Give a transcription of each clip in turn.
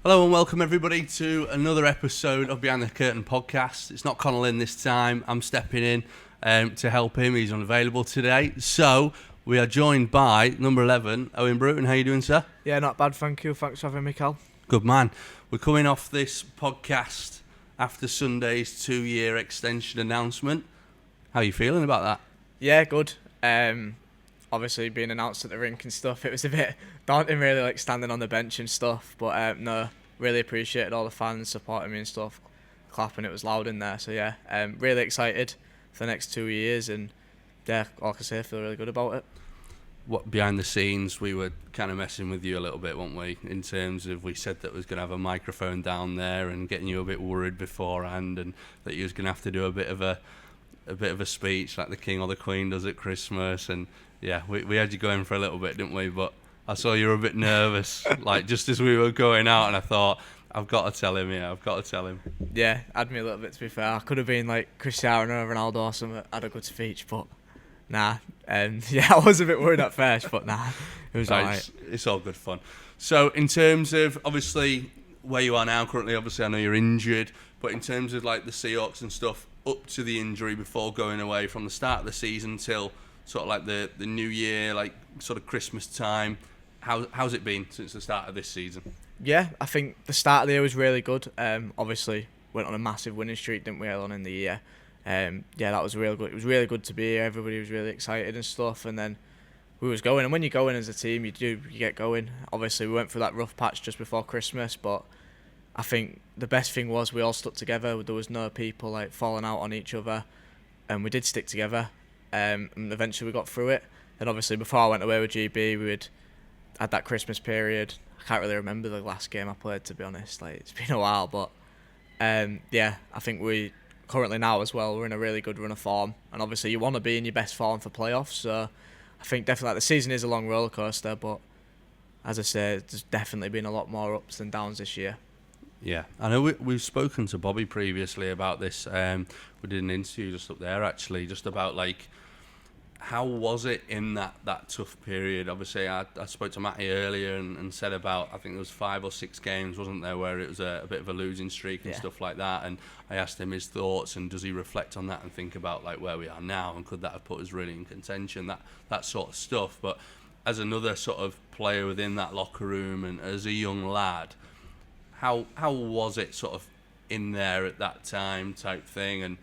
Hello and welcome everybody to another episode of Behind the Curtain podcast. It's not Connell in this time. I'm stepping in to help him. He's unavailable today. So we are joined by number 11, Owen Bruton. How you doing, sir? Yeah, not bad, thank you. Thanks for having me, Cal. Good man. We're coming off this podcast after Sunday's 2-year extension announcement. How are you feeling about that? Yeah, good. Obviously being announced at the rink and stuff, it was a bit daunting really, like standing on the bench and stuff, but no, really appreciated all the fans supporting me and stuff, clapping. It was loud in there, so yeah, really excited for the next 2 years, and yeah, all I can say, I feel really good about it. What behind the scenes, we were kind of messing with you a little bit, weren't we? In terms of, we said that we was going to have a microphone down there and getting you a bit worried beforehand, and that you was going to have to do a bit of a speech like the King or the Queen does at Christmas. And yeah, we had you going for a little bit, didn't we? But I saw you were a bit nervous, like just as we were going out, and I thought, I've got to tell him. Yeah, had me a little bit, to be fair. I could have been like Cristiano Ronaldo or something, had a good speech, but nah. Yeah, I was a bit worried at first, but nah, it was alright. It's all good fun. So in terms of, obviously, where you are now currently, obviously I know you're injured, but in terms of like the Seahawks and stuff, up to the injury before going away, from the start of the season till sort of like the new year, like sort of Christmas time, how's it been since the start of this season? Yeah, I think the start of the year was really good. Obviously went on a massive winning streak, didn't we, early on in the year? Yeah, that was real good. It was really good to be here. Everybody was really excited and stuff, and then we was going. And when you go in as a team, you get going. Obviously, we went through that rough patch just before Christmas, but I think the best thing was we all stuck together. There was no people like falling out on each other, and we did stick together. And eventually we got through it. And obviously, before I went away with GB, we had that Christmas period. I can't really remember the last game I played, to be honest. Like, it's been a while, but yeah, I think we currently now as well, we're in a really good run of form, and obviously you want to be in your best form for playoffs. So I think definitely, like, the season is a long roller coaster, but as I say, there's definitely been a lot more ups than downs this year. Yeah, I know we've spoken to Bobby previously about this. We did an interview just up there actually, just about like, how was it in that tough period? Obviously, I spoke to Matty earlier and said about, I think there was 5 or 6 games, wasn't there, where it was a bit of a losing streak and stuff like that. And I asked him his thoughts, and does he reflect on that and think about like where we are now, and could that have put us really in contention, that sort of stuff. But as another sort of player within that locker room and as a young lad, how was it sort of in there at that time type thing, and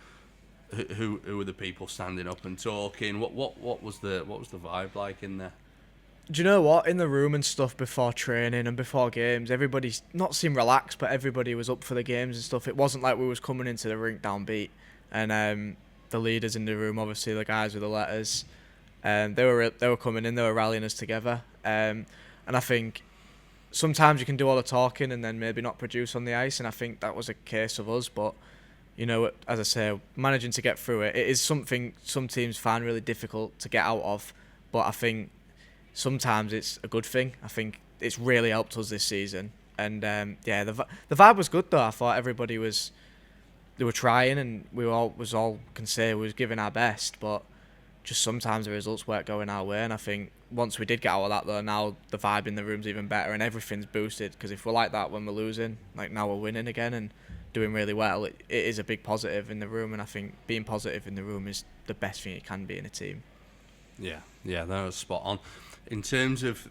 who were the people standing up and talking? What was the vibe like in there? Do you know what? In the room and stuff before training and before games, everybody not seemed relaxed, but everybody was up for the games and stuff. It wasn't like we was coming into the rink downbeat. And the leaders in the room, obviously the guys with the letters, they were coming in, they were rallying us together. And I think sometimes you can do all the talking and then maybe not produce on the ice, and I think that was a case of us. But you know, as I say, managing to get through it is something some teams find really difficult to get out of. But I think sometimes it's a good thing. I think it's really helped us this season. And yeah, the vibe was good though. I thought everybody they were trying, and we all can say we was giving our best. But just sometimes the results weren't going our way. And I think once we did get out of that though, now the vibe in the room's even better and everything's boosted. Because if we're like that when we're losing, like now we're winning again and doing really well, it is a big positive in the room, and I think being positive in the room is the best thing it can be in a team. Yeah, that was spot on. In terms of,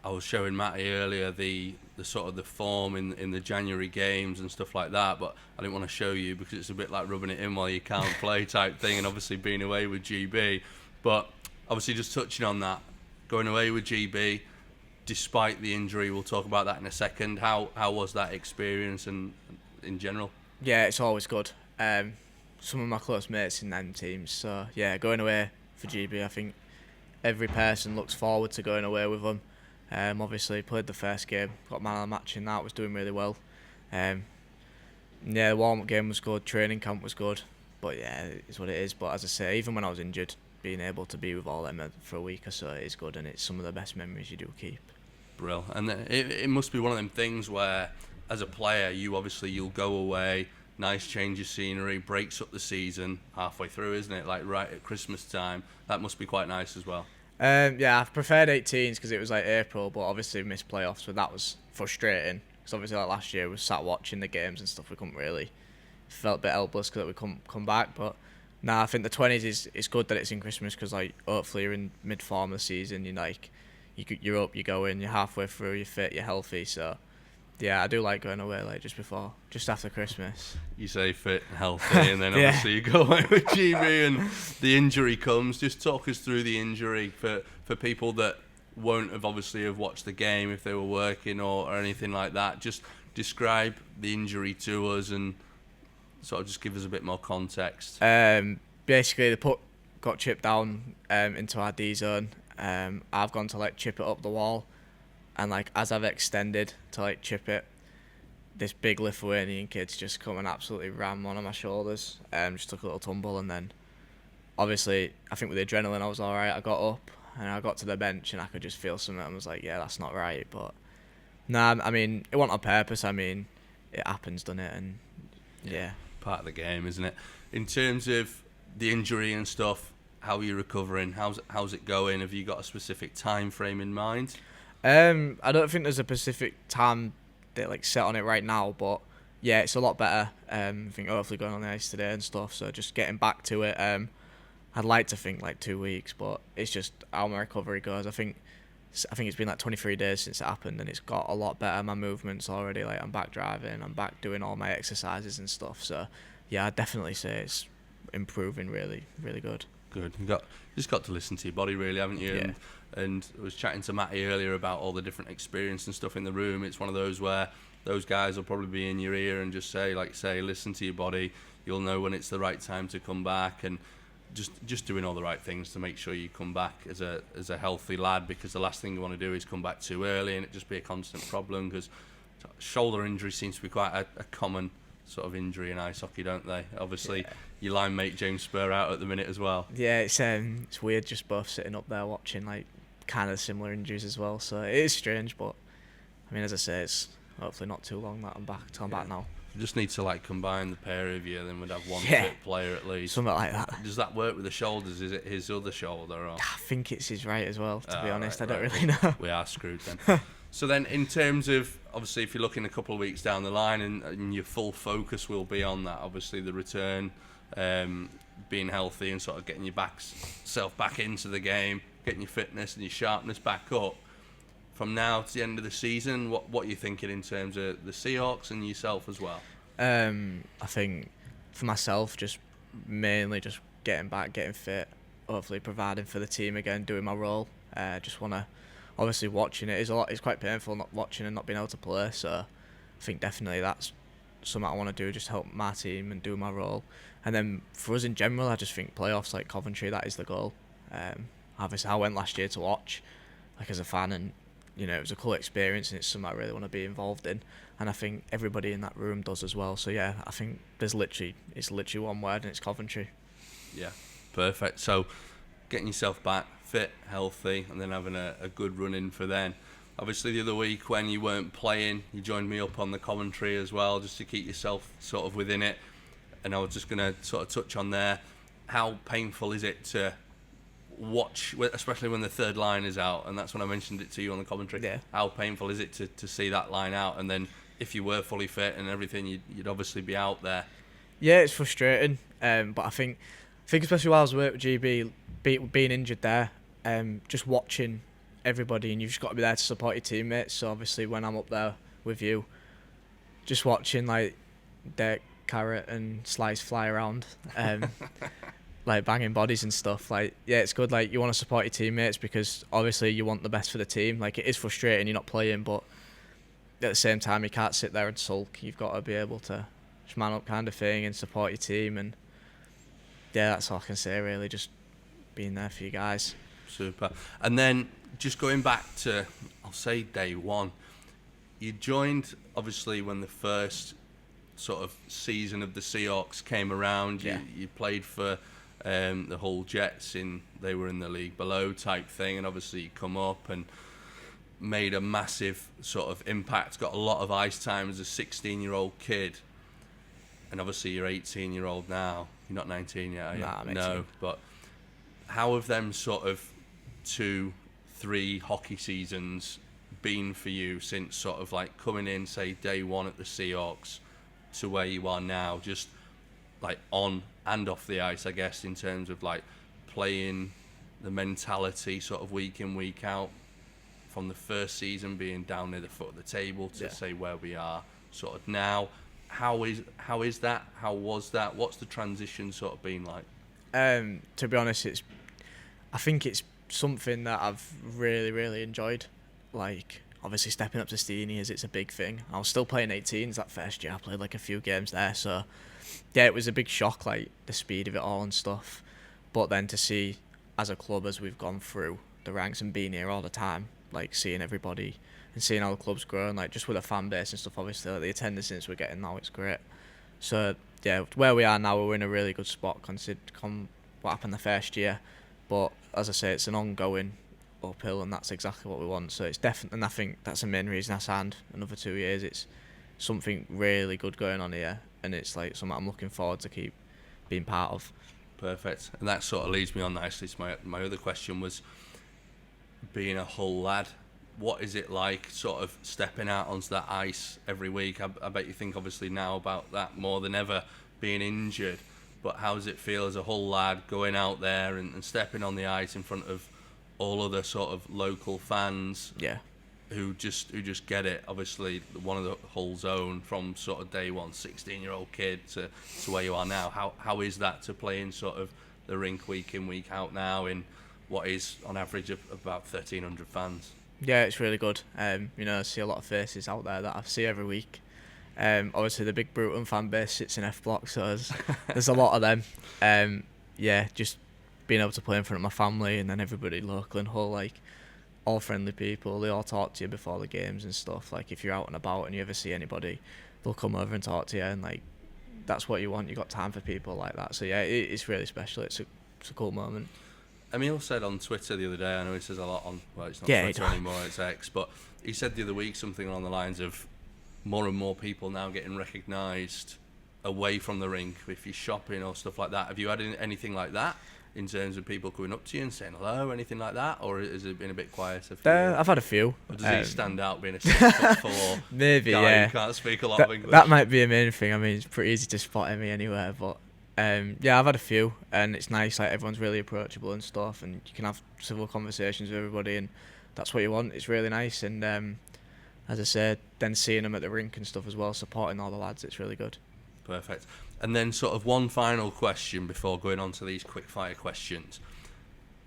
I was showing Matty earlier the sort of the form in the January games and stuff like that, but I didn't want to show you because it's a bit like rubbing it in while you can't play type thing, and obviously being away with GB. But obviously just touching on that, going away with GB, despite the injury, we'll talk about that in a second. How was that experience and in general? Yeah, it's always good. Some of my close mates in them teams, so yeah, going away for GB, I think every person looks forward to going away with them. Obviously played the first game, got man of the match in that, was doing really well. Yeah, the warm-up game was good, training camp was good, but yeah, it's what it is. But as I say, even when I was injured, being able to be with all them for a week or so is good, and it's some of the best memories you do keep. Brill. And it must be one of them things where, as a player, you'll go away, nice change of scenery, breaks up the season halfway through, isn't it? Like right at Christmas time. That must be quite nice as well. Yeah, I've preferred 18s because it was like April, but obviously we missed playoffs, so that was frustrating. Because obviously, like last year, we sat watching the games and stuff. We couldn't really felt a bit helpless because we couldn't come back. But nah, I think the 20s is it's good that it's in Christmas because like hopefully you're in mid form of the season. You're like you're up, you go in, you're halfway through, you're fit, you're healthy. So yeah, I do like going away like just after Christmas. You say fit and healthy, and then Yeah. obviously you go away with GB, and the injury comes. Just talk us through the injury for people that won't have obviously have watched the game if they were working or anything like that. Just describe the injury to us and sort of just give us a bit more context. Basically, the puck got chipped down into our D zone. I've gone to like chip it up the wall, and like as I've extended to like chip it, this big Lithuanian kid's just come and absolutely ram one of my shoulders. Just took a little tumble, and then obviously I think with the adrenaline I was alright. I got up and I got to the bench and I could just feel something. I was like, yeah, that's not right. But nah, I mean it wasn't on purpose. I mean it happens, doesn't it? And yeah. Part of the game, isn't it? In terms of the injury and stuff, how are you recovering? How's it going? Have you got a specific time frame in mind? I don't think there's a specific time that like set on it right now, but yeah, it's a lot better. I think hopefully going on the ice today and stuff, so just getting back to it. I'd like to think like 2 weeks, but it's just how my recovery goes. I think it's been like 23 days since it happened, and it's got a lot better. My movements already, like I'm back driving, I'm back doing all my exercises and stuff. So yeah, I'd definitely say it's improving really, really good. Good. You just got to listen to your body, really, haven't you? Yeah. And I was chatting to Matty earlier about all the different experience and stuff in the room. It's one of those where those guys will probably be in your ear and just say, listen to your body. You'll know when it's the right time to come back, and just doing all the right things to make sure you come back as a healthy lad, because the last thing you want to do is come back too early and it just be a constant problem, because shoulder injury seems to be quite a common sort of injury in ice hockey, don't they? Obviously, your line mate James Spur out at the minute as well. Yeah, it's weird just both sitting up there watching like kind of similar injuries as well. So it is strange, but I mean, as I say, it's hopefully not too long that I'm back now. You just need to like combine the pair of you, then we'd have one Yeah. fit player at least. Something like that. Does that work with the shoulders? Is it his other shoulder? Or? I think it's his right as well, to be honest. Right, I don't really know. We are screwed then. So then, in terms of, obviously, if you're looking a couple of weeks down the line, and your full focus will be on that, obviously, the return, being healthy and sort of getting your self back into the game, getting your fitness and your sharpness back up. From now to the end of the season, what are you thinking in terms of the Seahawks and yourself as well? I think for myself, just mainly just getting back, getting fit, hopefully providing for the team again, doing my role. Just want to, obviously watching it is a lot. It's quite painful not watching and not being able to play. So I think definitely that's something I want to do, just help my team and do my role. And then for us in general, I just think playoffs like Coventry, that is the goal. Obviously I went last year to watch, like as a fan, and it was a cool experience, and it's something I really want to be involved in. And I think everybody in that room does as well. So yeah, I think it's literally one word, and it's Coventry. Yeah, perfect. So getting yourself back fit, healthy, and then having a good run in for then. Obviously the other week when you weren't playing, you joined me up on the commentary as well, just to keep yourself sort of within it. And I was just going to sort of touch on there, how painful is it to watch, especially when the third line is out, and that's when I mentioned it to you on the commentary. Yeah. How painful is it to see that line out, and then if you were fully fit and everything, you'd obviously be out there. Yeah, it's frustrating, but I think especially while I was with GB, being injured there, just watching everybody, and you've just got to be there to support your teammates. So obviously when I'm up there with you, just watching like Dirk, Carrot and Slice fly around, like banging bodies and stuff, like yeah, it's good. Like you want to support your teammates because obviously you want the best for the team. Like it is frustrating you're not playing, but at the same time you can't sit there and sulk. You've got to be able to just man up kind of thing and support your team. And yeah, that's all I can say really, just being there for you guys. Super. And then just going back to, I'll say day one, you joined obviously when the first sort of season of the Seahawks came around. Yeah. You played for the Hull Jets, they were in the league below type thing, and obviously you come up and made a massive sort of impact, got a lot of ice time as a 16-year-old kid, and obviously you're 18-year-old now. You're not 19 yet, are you? Nah, I'm 18. No, but how have them sort of 2-3 hockey seasons been for you since sort of like coming in, say, day one at the Seahawks to where you are now, just like on and off the ice, I guess, in terms of like playing, the mentality sort of week in, week out, from the first season being down near the foot of the table to say where we are sort of now. How is that? How was that? What's the transition sort of been like? To be honest, I think it's something that I've really enjoyed. Like, obviously stepping up to Steenies, it's a big thing. I was still playing 18s that first year. I played like a few games there, so yeah, it was a big shock, like the speed of it all and stuff. But then to see, as a club, as we've gone through the ranks and being here all the time, like seeing everybody and seeing how the club's grown, like just with a fan base and stuff, obviously like the attendance we're getting now, it's great. So yeah, where we are now, we're in a really good spot considering what happened the first year. But as I say, it's an ongoing uphill, and that's exactly what we want. So it's definitely, and I think that's the main reason I signed another 2 years. It's something really good going on here, and it's like something I'm looking forward to keep being part of. Perfect. And that sort of leads me on nicely to my other question was, being a Hull lad, what is it like sort of stepping out onto that ice every week? I bet you think obviously now about that more than ever, being injured, but how does it feel as a Hull lad going out there and stepping on the ice in front of all other sort of local fans? Yeah. Who just get it? Obviously, one of the Hull's own from sort of day one, 16-year-old kid to where you are now. How is that to play in sort of the rink week in, week out now in what is on average of about 1,300 fans? Yeah, it's really good. I see a lot of faces out there that I see every week. Obviously, the big Bruton fan base sits in F Block, so there's a lot of them. Just being able to play in front of my family and then everybody local in Hull, like, all friendly people. They all talk to you before the games and stuff. Like, if you're out and about and you ever see anybody, they'll come over and talk to you, and like, that's what you want. You got time for people like that. So yeah, it's really special. It's a cool moment. Emil said on Twitter the other day, I know he says a lot on, well, it's not Twitter anymore, it's X, but he said the other week something along the lines of more and more people now getting recognised away from the rink if you're shopping or stuff like that. Have you had anything like that in terms of people coming up to you and saying hello, anything like that, or has it been a bit quieter for you? I've had a few. Or does he stand out being a 6'4" maybe, guy yeah, who can't speak a lot of English? That might be a main thing. I mean, it's pretty easy to spot me anywhere, but yeah, I've had a few, and it's nice. Like, everyone's really approachable and stuff, and you can have civil conversations with everybody, and that's what you want. It's really nice, and as I said, then seeing them at the rink and stuff as well, supporting all the lads, it's really good. Perfect. And then sort of one final question before going on to these quick fire questions.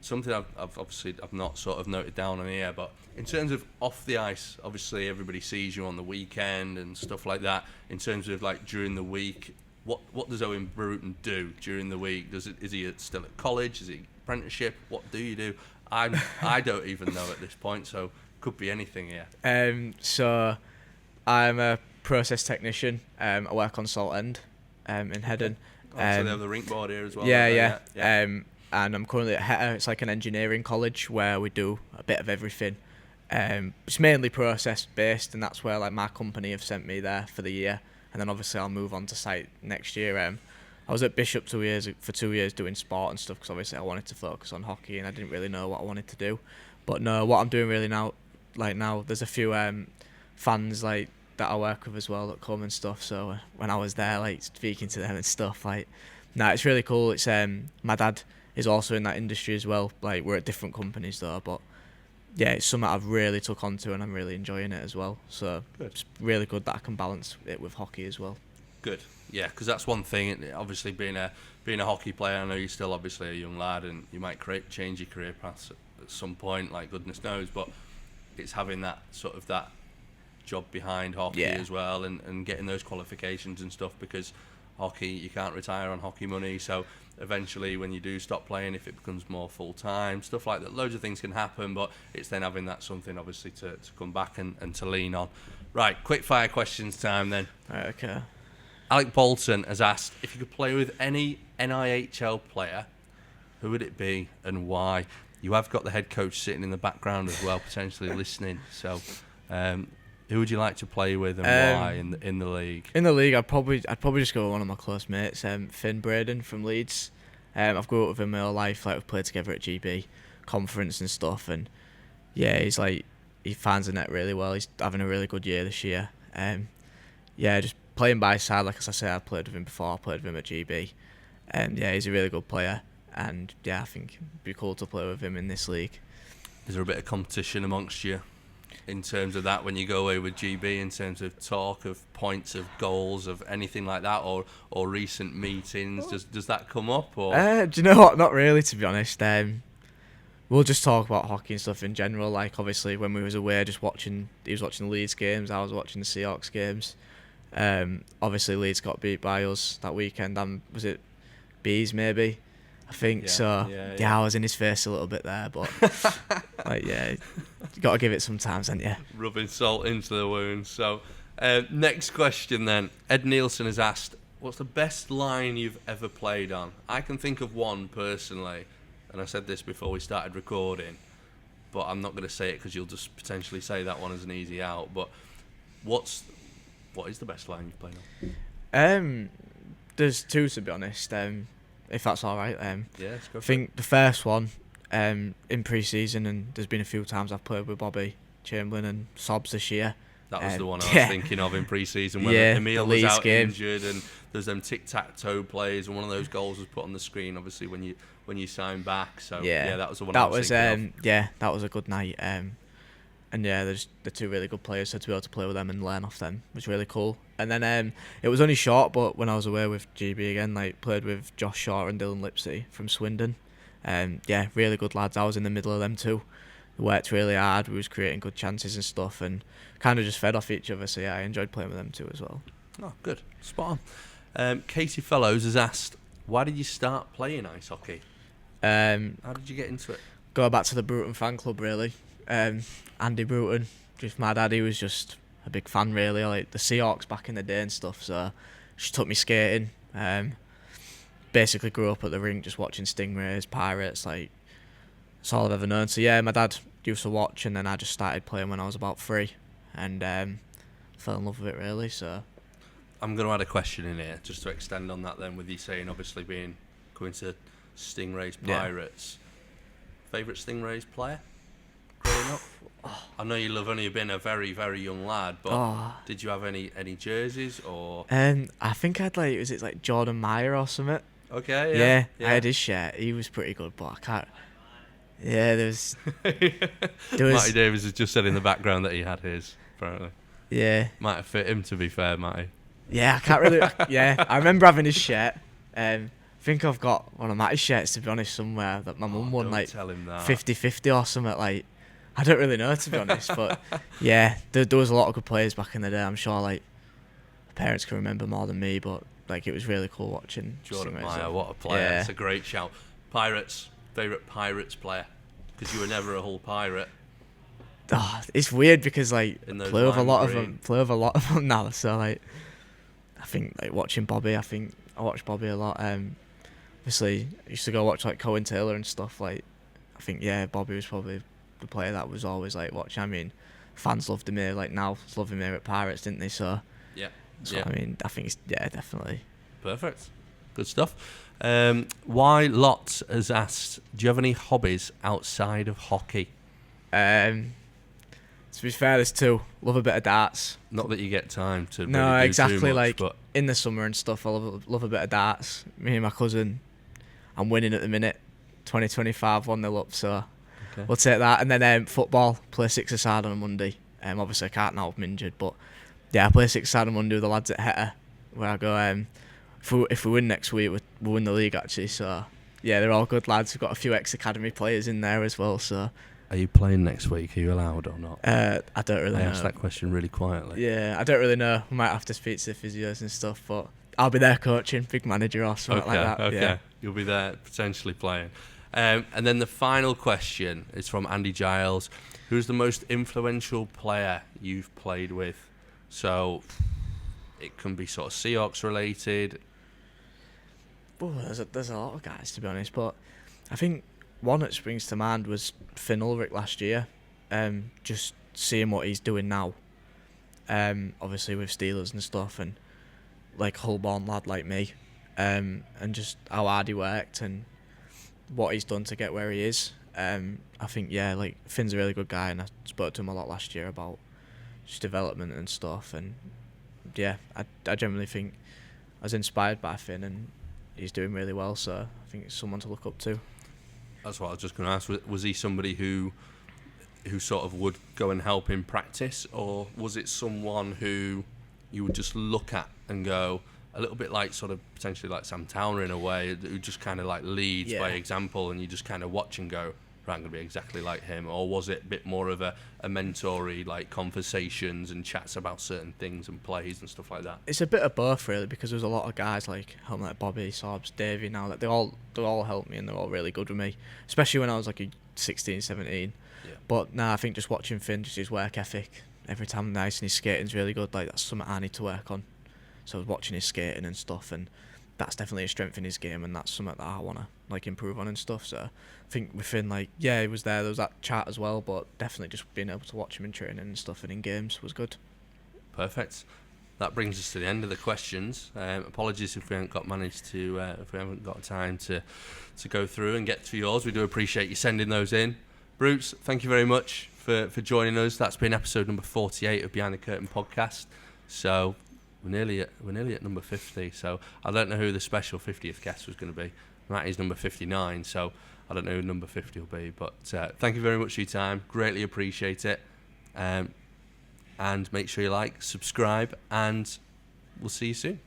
Something I've not sort of noted down on here, but in terms of off the ice, obviously everybody sees you on the weekend and stuff like that. In terms of like during the week, what does Owen Bruton do during the week? Is he still at college? Is he apprenticeship? What do you do? I don't even know at this point, so could be anything here. So I'm a process technician. I work on Salt End in Headon. So they have the rink board here as well. Yeah. And I'm currently at HETA. It's like an engineering college where we do a bit of everything. It's mainly process based, and that's where like my company have sent me there for the year. And then obviously I'll move on to site next year. I was at Bishop for 2 years doing sport and stuff, because obviously I wanted to focus on hockey and I didn't really know what I wanted to do. But no, what I'm doing really now, there's a few fans like that I work with as well that come and stuff. So when I was there, like speaking to them and stuff, it's really cool. It's my dad is also in that industry as well. Like, we're at different companies though, but yeah, it's something I've really took onto and I'm really enjoying it as well. So It's really good that I can balance it with hockey as well. Good, yeah, because that's one thing. Obviously, being a hockey player, I know you're still obviously a young lad, and you might change your career paths at some point, like goodness knows. But it's having that sort of that job behind hockey as well, and getting those qualifications and stuff, because hockey, you can't retire on hockey money. So eventually, when you do stop playing, if it becomes more full time, stuff like that, loads of things can happen. But it's then having that something obviously to come back and to lean on. Right, quick fire questions time then. Right, okay. Alec Bolton has asked if you could play with any NIHL player, who would it be and why? You have got the head coach sitting in the background as well, potentially listening. So, who would you like to play with and why in the league? In the league, I'd probably just go with one of my close mates, Finn Braden from Leeds. I've grew up with him my whole life. Like, we've played together at GB conference and stuff, and yeah, he's like he finds the net really well. He's having a really good year this year. Just playing by his side, like as I say, I've played with him before. I played with him at GB. He's a really good player. And I think it'd be cool to play with him in this league. Is there a bit of competition amongst you in terms of that when you go away with GB, in terms of talk of points, of goals, of anything like that, or recent meetings? Does that come up? Or do you know what? Not really, to be honest. We'll just talk about hockey and stuff in general. Like obviously when we was away, he was watching the Leeds games, I was watching the Seahawks games. Obviously Leeds got beat by us that weekend. Was it Bees maybe? I think so. Yeah, I was in his face a little bit there, but you got to give it some time, haven't you? Rubbing salt into the wound. So, next question then. Ed Nielsen has asked, what's the best line you've ever played on? I can think of one personally, and I said this before we started recording, but I'm not going to say it because you'll just potentially say that one as an easy out. But what is the best line you've played on? There's two, to be honest. If that's all right. Let's go. I think the first one in pre-season, and there's been a few times I've played with Bobby Chamberlain and Sobs this year. That was the one I was thinking of in pre-season when Emil was out injured, and there's them tic-tac-toe plays, and one of those goals was put on the screen, obviously, when you signed back. So that was the one I was thinking of. That was a good night. They're two really good players, so to be able to play with them and learn off them was really cool. And then it was only short, but when I was away with GB again, played with Josh Shaw and Dylan Lipsey from Swindon. Really good lads. I was in the middle of them too. We worked really hard. We was creating good chances and stuff, and kind of just fed off each other. So I enjoyed playing with them too as well. Oh, good, spot on. Casey Fellows has asked, why did you start playing ice hockey? How did you get into it? Go back to the Bruton fan club really. Andy Bruton, just my dad, he was just a big fan really. I like the Seahawks back in the day and stuff, so she took me skating. Basically grew up at the rink just watching Stingrays, Pirates, that's all I've ever known. So my dad used to watch, and then I just started playing when I was about 3, and fell in love with it really. So I'm going to add a question in here just to extend on that then, with you saying obviously going to Stingrays, Pirates. Favourite Stingrays player growing up? I know you'll have only been a very, very young lad, but did you have any jerseys or? I think I'd was it Jordan Meyer or something? Okay, yeah. I had his shirt. He was pretty good, but I can't. Yeah, there was. Matty Davis has just said in the background that he had his, apparently. Yeah. Might have fit him, to be fair, Matty. Yeah, I can't really. I remember having his shirt. I think I've got one of Matty's shirts, to be honest, somewhere that my mum won 50-50 or something. I don't really know, to be honest, but there was a lot of good players back in the day. I'm sure my parents can remember more than me, but it was really cool watching. Jordan Meyer, what a player! It's a great shout. Pirates, favourite Pirates player, because you were never a Hull Pirate. It's weird because play with a lot of them now. So I think watching Bobby, I watched Bobby a lot. Obviously, I used to go watch Cohen Taylor and stuff. I think Bobby was probably the player that was always watching. I mean, fans loved him here. Now love him here at Pirates, didn't they? So I mean, I think it's definitely perfect. Good stuff. Why Lots has asked, do you have any hobbies outside of hockey? To be fair, there's two. Love a bit of darts. Not that you get time to. No, really do exactly. Too much, but in the summer and stuff, I love a bit of darts. Me and my cousin, I'm winning at the minute. 2025 1-0 up, so we'll take that. And then football, play 6-a-side on a Monday. Obviously I can't now, I'm injured, but I play 6-a-side on a Monday with the lads at Heta, where I go. If we win next week, we'll win the league actually. So they're all good lads. We've got a few ex-academy players in there as well. So. Are you playing next week? Are you allowed or not? I don't really know. I asked that question really quietly. Yeah, I don't really know. We might have to speak to the physios and stuff, but I'll be there coaching, big manager or something like that. Okay, yeah. You'll be there potentially playing. And then the final question is from Andy Giles. Who's the most influential player you've played with? So it can be sort of Seahawks related. Oh, there's a lot of guys, to be honest, but I think one that springs to mind was Finn Ulrich last year. Just seeing what he's doing now. Obviously with Steelers and stuff, and Hull-born lad like me. And just how hard he worked and what he's done to get where he is. I think, yeah, like Finn's a really good guy, and I spoke to him a lot last year about just development and stuff. And yeah, I generally think I was inspired by Finn, and he's doing really well. So I think it's someone to look up to. That's what I was just going to ask. Was he somebody who sort of would go and help in practice, or was it someone who you would just look at and go, a little bit like sort of potentially like Sam Towner in a way, who just kind of like leads by example, and you just kind of watch and go, right, I'm going to be exactly like him? Or was it a bit more of a mentory, like conversations and chats about certain things and plays and stuff like that? It's a bit of both, really, because there's a lot of guys like Bobby, Sorbs, Davey now that they all help me, and they're all really good with me, especially when I was like a 16, 17. Yeah. But I think just watching Finn, just his work ethic, every time nice, and his skating's really good. Like, that's something I need to work on. So I was watching his skating and stuff, and that's definitely a strength in his game, and that's something that I want to like improve on and stuff. So I think with Finn, like, yeah, he was there was that chat as well, but definitely just being able to watch him in training and stuff and in games was good. Perfect. That brings us to the end of the questions. Apologies if we haven't got time to go through and get to yours. We do appreciate you sending those in. Bruce, thank you very much for joining us. That's been episode number 48 of Behind the Curtain podcast. So we're nearly at number 50. So I don't know who the special 50th guest was going to be. Matty's number 59. So I don't know who number 50 will be. But thank you very much for your time. Greatly appreciate it. And make sure you like, subscribe, and we'll see you soon.